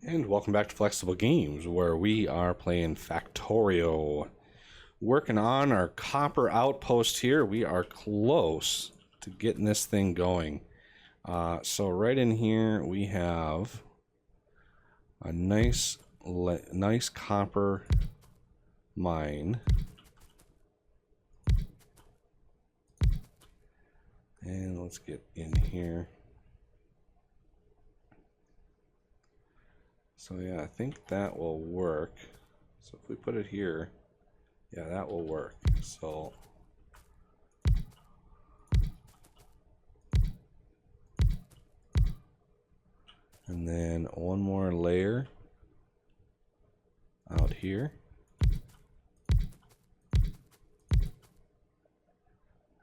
And welcome back to Flexible Games, where we are playing Factorio. Working on our copper outpost here. We are close to getting this thing going. So right in here we have a nice copper mine. And let's get in here. So yeah, I think that will work. So if we put it here, yeah, that will work. So and then one more layer out here.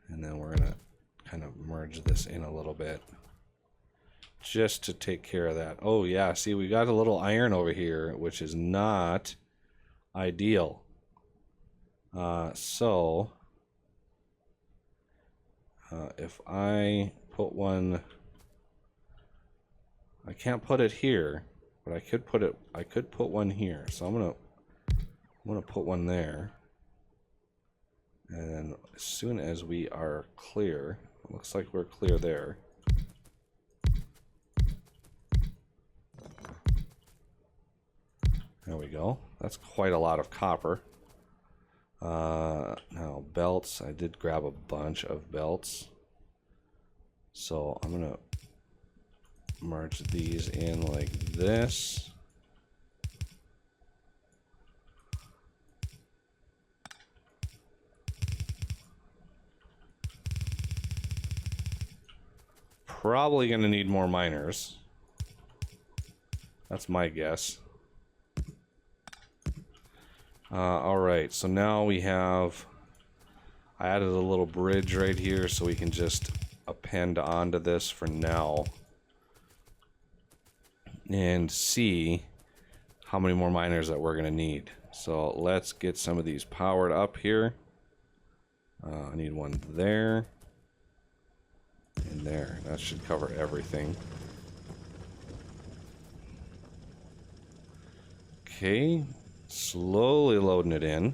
And then we're gonna kind of merge this in a little bit, just to take care of that. Oh yeah, see, we got a little iron over here, which is not ideal. If I put one, I can't put it here, but I could put one here. So I'm gonna put one there. And then as soon as we are clear, it looks like we're clear there. There we go. That's quite a lot of copper. Now belts, I did grab a bunch of belts. So I'm gonna merge these in like this. Probably gonna need more miners. That's my guess. Alright, so now we have, I added a little bridge right here so we can just append onto this for now and see how many more miners that we're going to need. So let's get some of these powered up here. I need one there and there. That should cover everything. Okay. Slowly loading it in.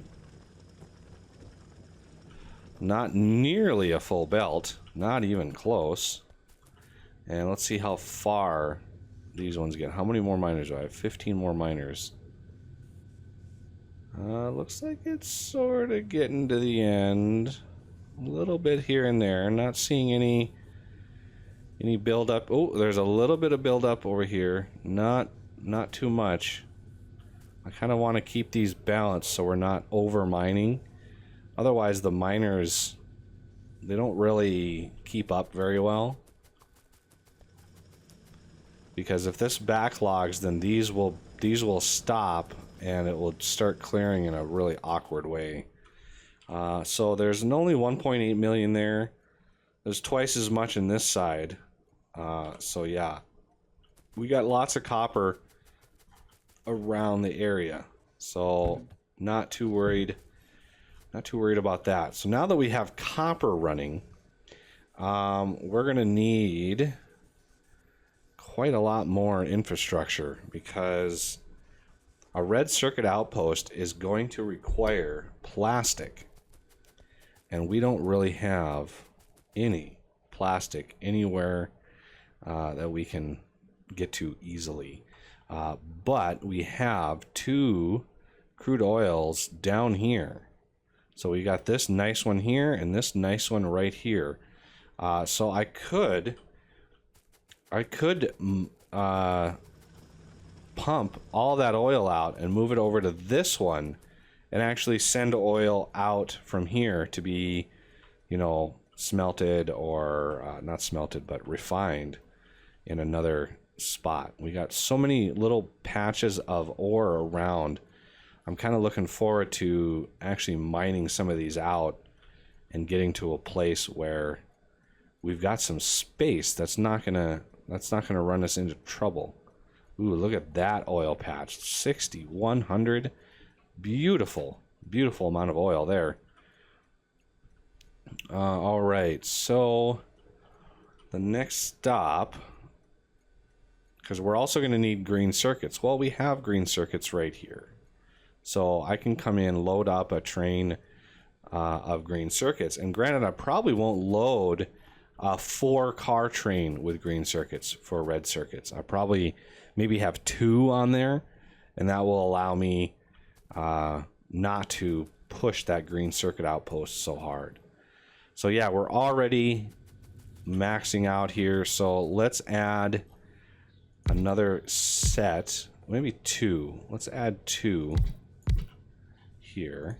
Not nearly a full belt. Not even close. And let's see how far these ones get. How many more miners do I have? 15 more miners. Looks like it's sort of getting to the end. A little bit here and there. Not seeing any build up. Oh, there's a little bit of build up over here. Not too much. I kind of want to keep these balanced so we're not over mining. Otherwise the miners, they don't really keep up very well. Because if this backlogs, then these will stop and it will start clearing in a really awkward way. So there's only 1.8 million there. There's twice as much in this side. So yeah, we got lots of copper around the area, so not too worried about that. So now that we have copper running, we're gonna need quite a lot more infrastructure, because a red circuit outpost is going to require plastic, and we don't really have any plastic anywhere that we can get to easily. But we have 2 crude oils down here. So we got this nice one here and this nice one right here. So I could pump all that oil out and move it over to this one and actually send oil out from here to be, smelted, or not smelted, but refined in another spot. We got so many little patches of ore around. I'm kind of looking forward to actually mining some of these out and getting to a place where we've got some space that's not gonna run us into trouble. Ooh, look at that oil patch. 6,100. Beautiful amount of oil there. All right, so the next stop because we're also going to need green circuits. Well, we have green circuits right here. So I can come in, load up a train of green circuits. And granted, I probably won't load a 4-car train with green circuits for red circuits. I probably maybe have 2 on there, and that will allow me not to push that green circuit outpost so hard. So yeah, we're already maxing out here. So let's add another set, maybe 2. Let's add 2 here.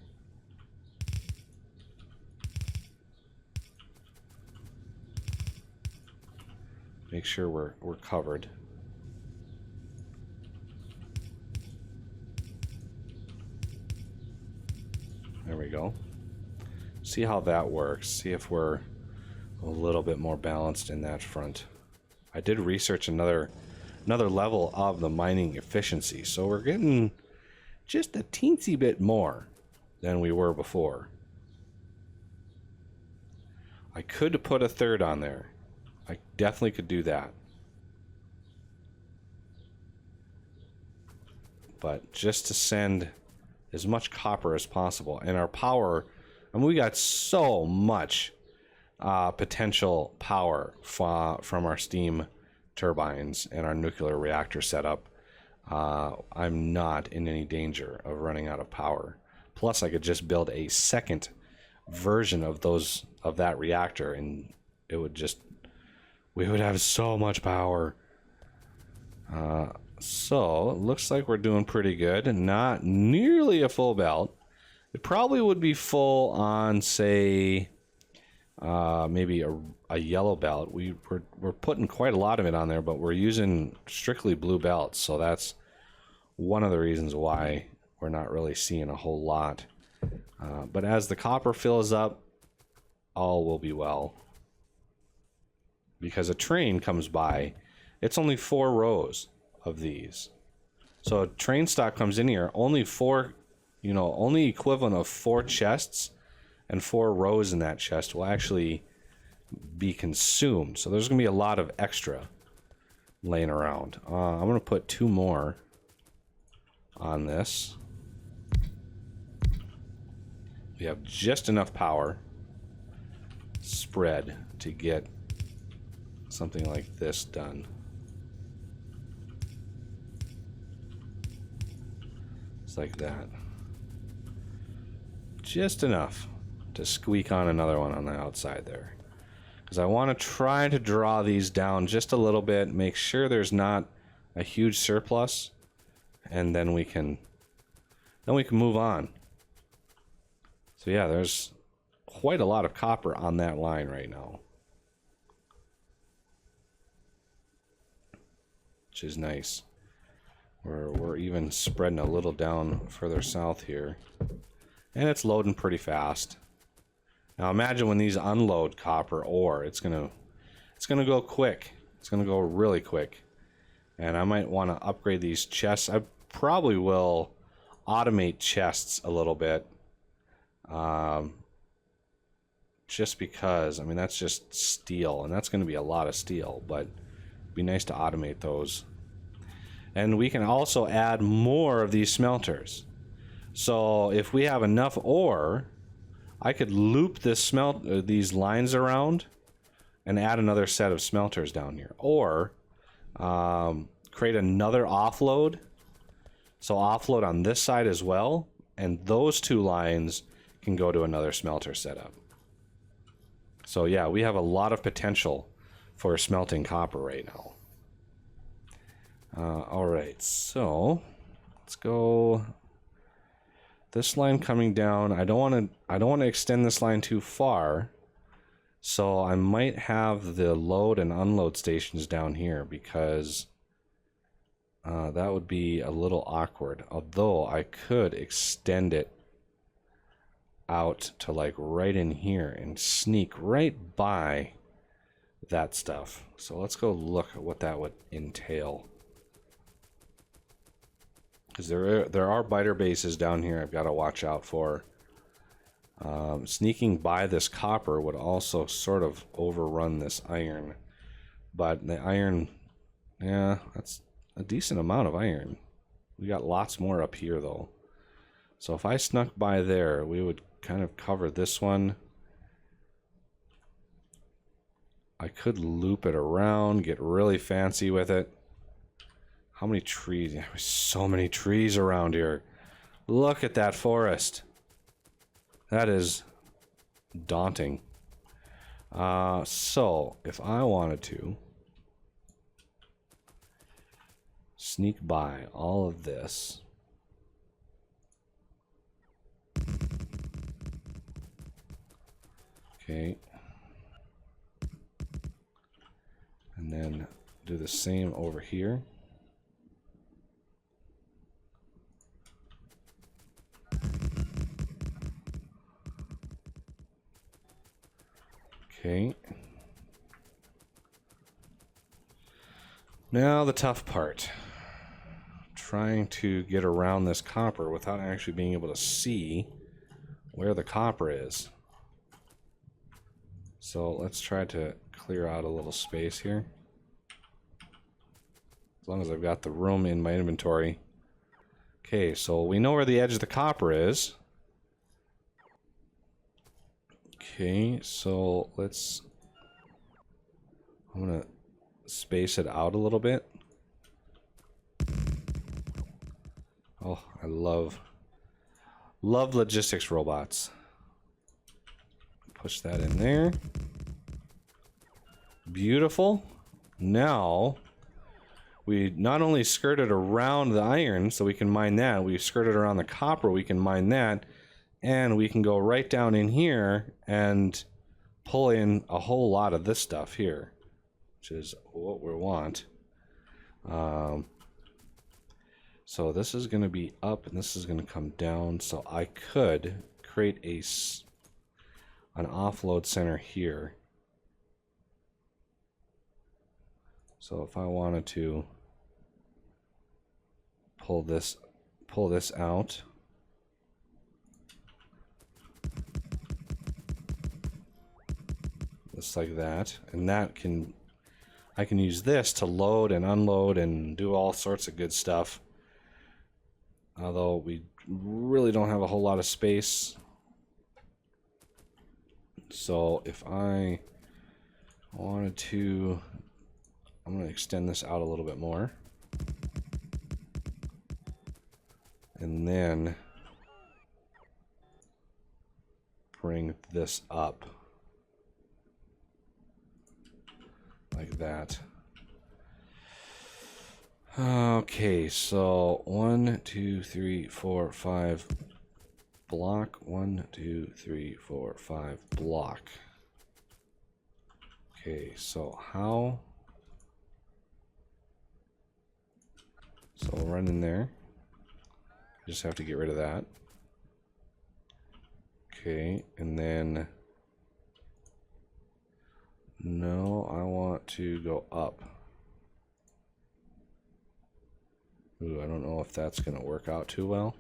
Make sure we're covered. There we go. See how that works. See if we're a little bit more balanced in that front. I did research another level of the mining efficiency, so we're getting just a teensy bit more than we were before. I could put a 3rd on there. I definitely could do that. But just to send as much copper as possible. And our power, I mean, we got so much potential power from our steam turbines and our nuclear reactor setup. I'm not in any danger of running out of power. Plus, I could just build a second version of that reactor, and it would just, we would have so much power. So it looks like we're doing pretty good. Not nearly a full belt. It probably would be full on, say, maybe a yellow belt. We're putting quite a lot of it on there, but we're using strictly blue belts, so that's one of the reasons why we're not really seeing a whole lot. But as the copper fills up, all will be well. Because a train comes by, it's only 4 rows of these. So a train stock comes in here, only 4, only equivalent of 4 chests, and 4 rows in that chest will actually be consumed. So there's going to be a lot of extra laying around. I'm going to put 2 more on this. We have just enough power spread to get something like this done. It's like that. Just enough to squeak on another one on the outside there. Because I want to try to draw these down just a little bit, make sure there's not a huge surplus, and then we can move on. So yeah, there's quite a lot of copper on that line right now, which is nice. We're even spreading a little down further south here, and it's loading pretty fast. Now imagine when these unload copper ore, it's gonna go quick. It's gonna go really quick, and I might want to upgrade these chests. I probably will automate chests a little bit, just because, I mean, that's just steel, and that's going to be a lot of steel, but it'd be nice to automate those. And we can also add more of these smelters. So if we have enough ore, I could loop these lines around and add another set of smelters down here, or create another offload. So offload on this side as well, and those 2 lines can go to another smelter setup. So yeah, we have a lot of potential for smelting copper right now. All right, so let's go. This line coming down, I don't want to extend this line too far, so I might have the load and unload stations down here, because that would be a little awkward. Although I could extend it out to like right in here and sneak right by that stuff. So let's go look at what that would entail. Because there are biter bases down here I've got to watch out for. Sneaking by this copper would also sort of overrun this iron. But the iron Yeah, that's a decent amount of iron. We got lots more up here, though. So if I snuck by there, we would kind of cover this one. I could loop it around, get really fancy with it. How many trees? There's so many trees around here. Look at that forest. That is daunting. So if I wanted to sneak by all of this. Okay. And then do the same over here. Okay. Now the tough part. Trying to get around this copper without actually being able to see where the copper is. So let's try to clear out a little space here. As long as I've got the room in my inventory. Okay, so we know where the edge of the copper is. Okay, so I'm gonna space it out a little bit. Oh, I love logistics robots. Push that in there. Beautiful. Now, we not only skirted around the iron so we can mine that, we skirted around the copper, we can mine that, and we can go right down in here and pull in a whole lot of this stuff here, which is what we want. So this is going to be up and this is going to come down, so I could create an offload center here. So if I wanted to pull this out, just like that, and I can use this to load and unload and do all sorts of good stuff. Although we really don't have a whole lot of space. So if I wanted to, I'm going to extend this out a little bit more. And then bring this up. Like that. Okay, so 1, 2, 3, 4, 5 block. 1, 2, 3, 4, 5 block. Okay, so how? So we'll run in there. Just have to get rid of that. Okay, and then no, I want to go up. Ooh, I don't know if that's going to work out too well.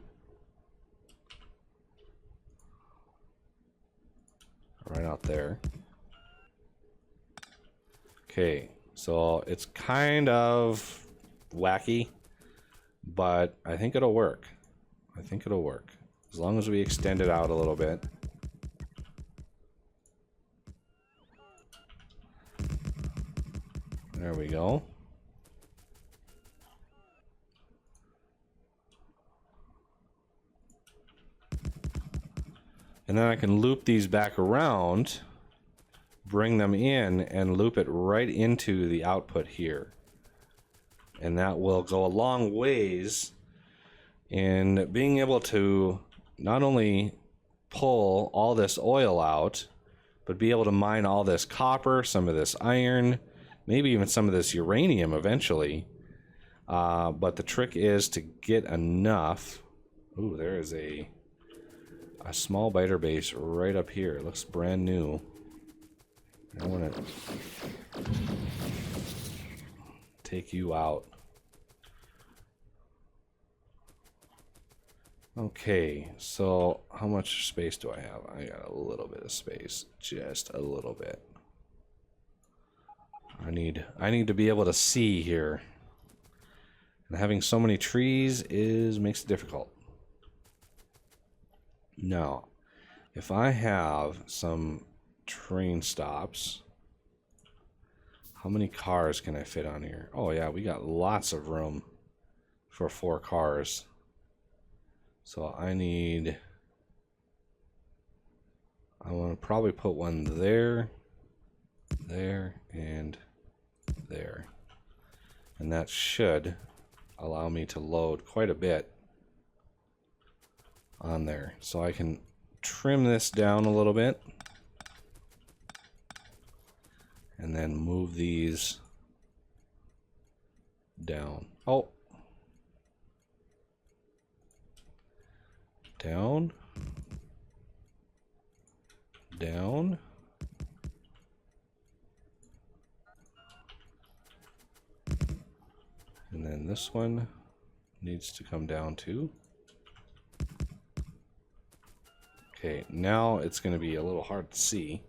Right out there. Okay, so it's kind of wacky, but I think it'll work. I think it'll work. As long as we extend it out a little bit. There we go. And then I can loop these back around, bring them in, and loop it right into the output here. And that will go a long ways in being able to not only pull all this oil out, but be able to mine all this copper, some of this iron, maybe even some of this uranium eventually. But the trick is to get enough. Ooh, there is a small biter base right up here. It looks brand new. I want to take you out. Okay, so how much space do I have? I got a little bit of space, just a little bit. I need to be able to see here. And having so many trees makes it difficult. Now, if I have some train stops, how many cars can I fit on here? Oh yeah, we got lots of room for 4 cars. So I want to probably put one there, there, and there. And that should allow me to load quite a bit on there. So I can trim this down a little bit and then move these down. Oh, down, down, and then this one needs to come down too. Okay, now it's going to be a little hard to see,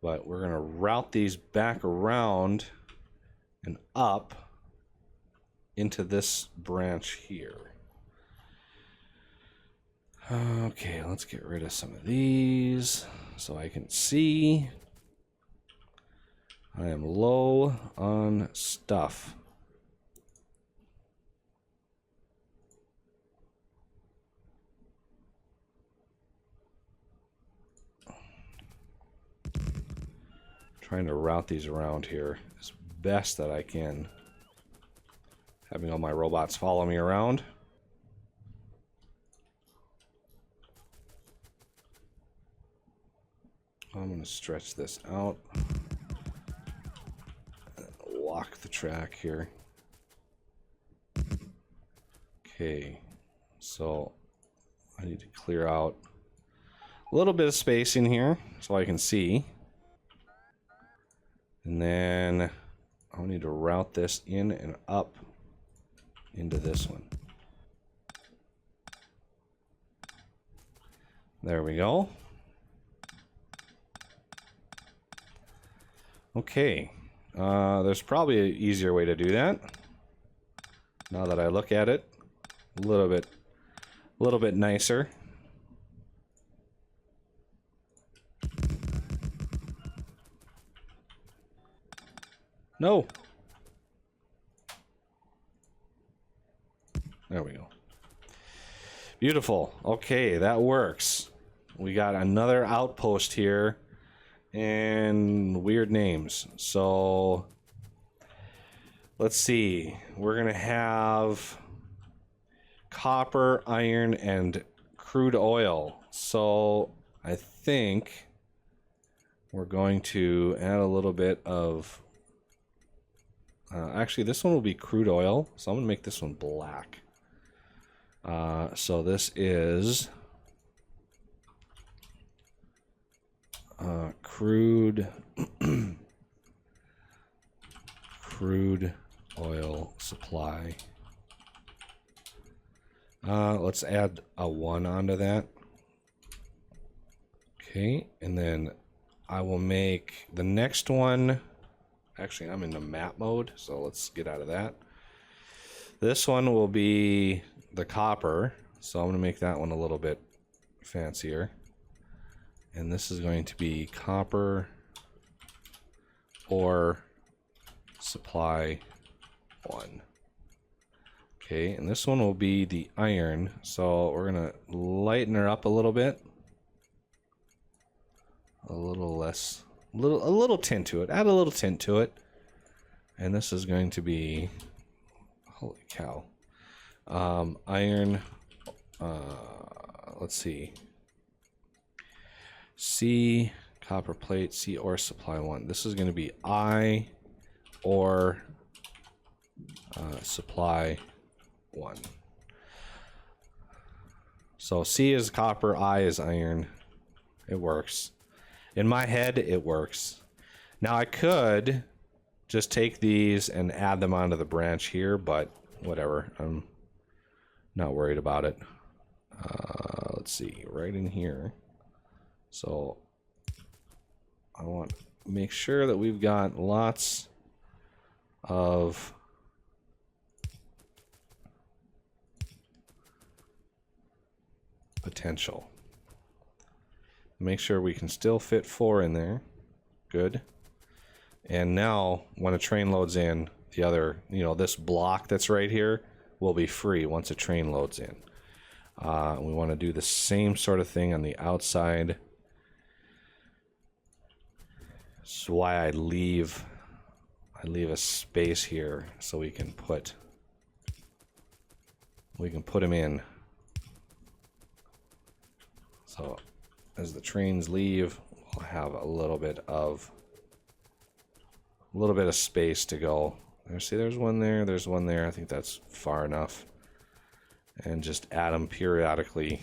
but we're going to route these back around and up into this branch here. Okay, let's get rid of some of these so I can see. I am low on stuff. Trying to route these around here as best that I can. Having all my robots follow me around. I'm going to stretch this out. Lock the track here. Okay, so I need to clear out a little bit of space in here so I can see. And then I'll need to route this in and up into this one. There we go. Okay, there's probably an easier way to do that. Now that I look at it, a little bit nicer. No. There we go. Beautiful. Okay, that works. We got another outpost here. And weird names. So let's see. We're going to have copper, iron, and crude oil. So I think we're going to add a little bit of... actually, this one will be crude oil. So I'm going to make this one black. So this is... crude oil supply. Let's add a 1 onto that. Okay, and then I will make the next one. Actually, I'm in the map mode, so let's get out of that. This one will be the copper, so I'm going to make that one a little bit fancier. And this is going to be copper ore supply 1. Okay, and this one will be the iron. So we're gonna lighten her up a little bit. A little tint to it. Add a little tint to it. And this is going to be, holy cow. Iron, let's see. C, copper plate, C ore supply 1. This is going to be I ore supply 1. So C is copper, I is iron. It works. In my head, it works. Now I could just take these and add them onto the branch here, but whatever. I'm not worried about it. Let's see, right in here. So I want make sure that we've got lots of potential. Make sure we can still fit 4 in there. Good. And now when a train loads in, the other, this block that's right here will be free once a train loads in. We want to do the same sort of thing on the outside. That's why I leave a space here so we can put them in. So as the trains leave, we'll have a little bit of space to go. There's one there, there's one there. I think that's far enough. And just add them periodically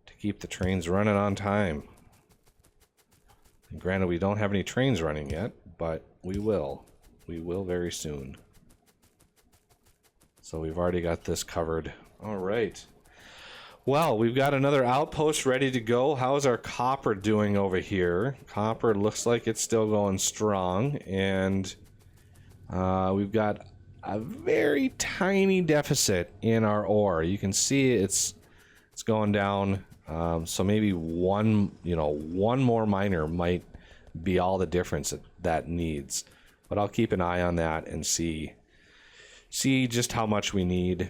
to keep the trains running on time. And granted, we don't have any trains running yet, but we will. We will very soon. So we've already got this covered. All right. Well, we've got another outpost ready to go. How's our copper doing over here? Copper looks like it's still going strong, and we've got a very tiny deficit in our ore. You can see it's going down. So maybe one more miner might be all the difference that needs. But I'll keep an eye on that and see just how much we need.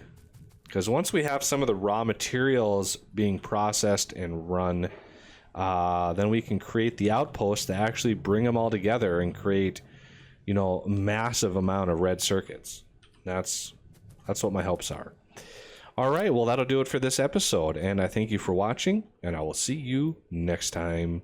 Because once we have some of the raw materials being processed and run, then we can create the outposts to actually bring them all together and create, a massive amount of red circuits. That's what my hopes are. All right, well, that'll do it for this episode, and I thank you for watching, and I will see you next time.